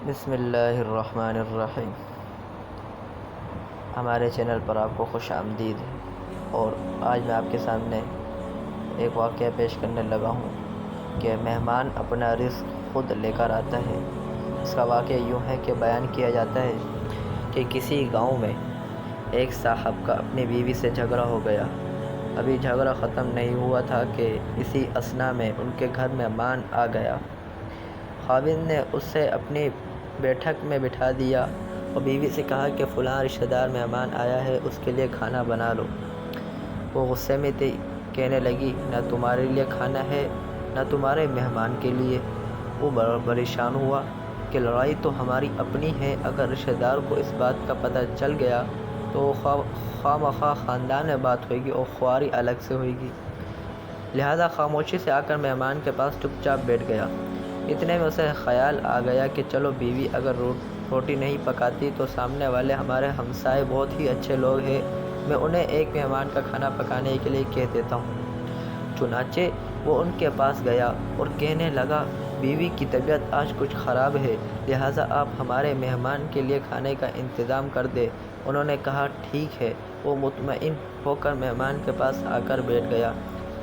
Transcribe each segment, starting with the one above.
بسم اللہ الرحمن الرحیم۔ ہمارے چینل پر آپ کو خوش آمدید ہے، اور آج میں آپ کے سامنے ایک واقعہ پیش کرنے لگا ہوں کہ مہمان اپنا رزق خود لے کر آتا ہے۔ اس کا واقعہ یوں ہے کہ بیان کیا جاتا ہے کہ کسی گاؤں میں ایک صاحب کا اپنی بیوی سے جھگڑا ہو گیا۔ ابھی جھگڑا ختم نہیں ہوا تھا کہ اسی اثنا میں ان کے گھر مہمان آ گیا۔ خاوند نے اسے اپنی بیٹھک میں بٹھا دیا اور بیوی سے کہا کہ فلاں رشتہ دار مہمان آیا ہے، اس کے لیے کھانا بنا لو۔ وہ غصے میں تھی، کہنے لگی نہ تمہارے لیے کھانا ہے نہ تمہارے مہمان کے لیے۔ وہ بڑا پریشان ہوا کہ لڑائی تو ہماری اپنی ہے، اگر رشتہ دار کو اس بات کا پتہ چل گیا تو خواہ مخواہ خاندان میں بات ہوئے گی اور خواری الگ سے ہوئے گی۔ لہذا خاموشی سے آ کر مہمان کے پاس چپ چاپ بیٹھ گیا۔ اتنے میں اسے خیال آ گیا کہ چلو بیوی اگر روٹی نہیں پکاتی تو سامنے والے ہمارے ہمسائے بہت ہی اچھے لوگ ہیں، میں انہیں ایک مہمان کا کھانا پکانے کے لیے کہہ دیتا ہوں۔ چنانچہ وہ ان کے پاس گیا اور کہنے لگا بیوی کی طبیعت آج کچھ خراب ہے، لہٰذا آپ ہمارے مہمان کے لیے کھانے کا انتظام کر دیں۔ انہوں نے کہا ٹھیک ہے۔ وہ مطمئن ہو کر مہمان کے پاس آ کر بیٹھ گیا۔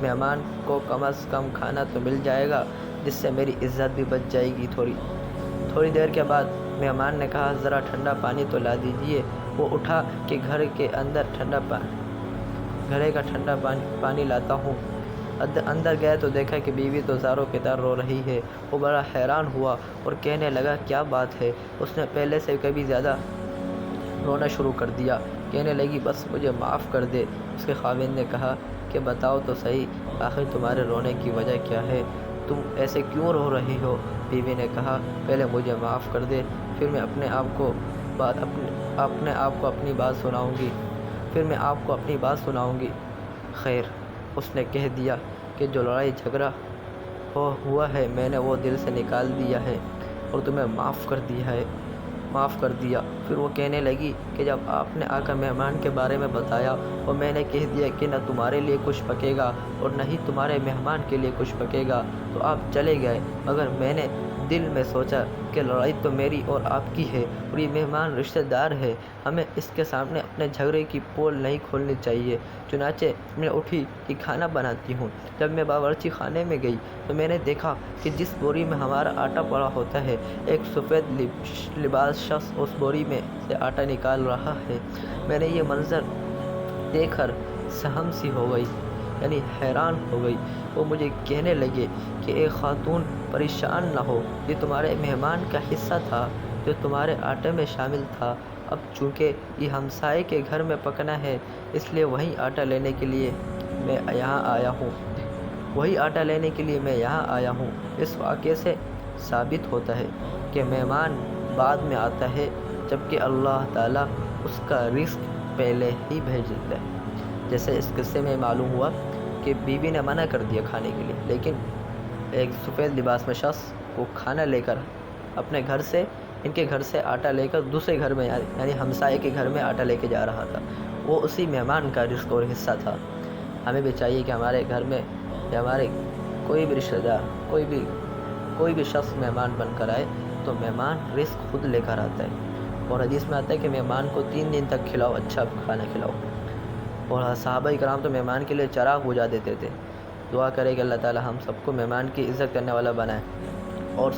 مہمان کو کم از کم کھانا تو مل جائے گا، جس سے میری عزت بھی بچ جائے گی۔ تھوڑی دیر کے بعد مہمان نے کہا ذرا ٹھنڈا پانی تو لا دیجیے۔ وہ اٹھا کہ گھر کا ٹھنڈا پانی لاتا ہوں۔ اندر گیا تو دیکھا کہ بیوی تو زاروں کی طرح رو رہی ہے۔ وہ بڑا حیران ہوا اور کہنے لگا کیا بات ہے؟ اس نے پہلے سے کبھی زیادہ رونا شروع کر دیا۔ کہنے لگی بس مجھے معاف کر دے۔ اس کے خاوند نے کہا کہ بتاؤ تو صحیح، آخر تمہارے رونے کی وجہ کیا ہے؟ تم ایسے کیوں رو رہی ہو؟ بیوی نے کہا پہلے مجھے معاف کر دے، پھر میں اپنے آپ کو اپنی بات سناؤں گی۔ خیر، اس نے کہہ دیا کہ جو لڑائی جھگڑا ہوا ہے میں نے وہ دل سے نکال دیا ہے اور تمہیں معاف کر دیا۔ پھر وہ کہنے لگی کہ جب آپ نے آ کر مہمان کے بارے میں بتایا اور میں نے کہہ دیا کہ نہ تمہارے لیے کچھ پکے گا اور نہ ہی تمہارے مہمان کے لیے کچھ پکے گا تو آپ چلے گئے، مگر میں نے دل میں سوچا کہ لڑائی تو میری اور آپ کی ہے اور یہ مہمان رشتہ دار ہے، ہمیں اس کے سامنے اپنے جھگڑے کی پول نہیں کھولنی چاہیے۔ چنانچہ میں اٹھی کہ کھانا بناتی ہوں۔ جب میں باورچی خانے میں گئی تو میں نے دیکھا کہ جس بوری میں ہمارا آٹا پڑا ہوتا ہے، ایک سفید لباس شخص اس بوری میں سے آٹا نکال رہا ہے۔ میں نے یہ منظر دیکھ کر سہم سی ہو گئی، یعنی حیران ہو گئی۔ وہ مجھے کہنے لگے کہ اے خاتون پریشان نہ ہو، یہ تمہارے مہمان کا حصہ تھا جو تمہارے آٹے میں شامل تھا۔ اب چونکہ یہ ہمسائے کے گھر میں پکنا ہے، اس لیے وہی آٹا لینے کے لیے میں یہاں آیا ہوں۔ اس واقعے سے ثابت ہوتا ہے کہ مہمان بعد میں آتا ہے، جبکہ اللہ تعالیٰ اس کا رزق پہلے ہی بھیج دیتا ہے۔ جیسے اس قصے میں معلوم ہوا کہ بیوی نے منع کر دیا کھانے کے لیے، لیکن ایک سفید لباس میں شخص کو کھانا لے کر ان کے گھر سے آٹا لے کر دوسرے گھر میں، یعنی ہمسائے کے گھر میں آٹا لے کے جا رہا تھا۔ وہ اسی مہمان کا رزق اور حصہ تھا۔ ہمیں بھی چاہیے کہ ہمارے گھر میں یا ہمارے کوئی بھی رشتہ دار، کوئی بھی شخص مہمان بن کر آئے تو مہمان رزق خود لے کر آتا ہے، اور حدیث میں آتا ہے کہ مہمان کو 3 دن تک کھلاؤ، اچھا کھانا کھلاؤ۔ اور صحابہ کرام تو مہمان کے لیے چراغ بجھا دیتے تھے۔ دعا کرے کہ اللہ تعالی ہم سب کو مہمان کی عزت کرنے والا بنائے۔ اور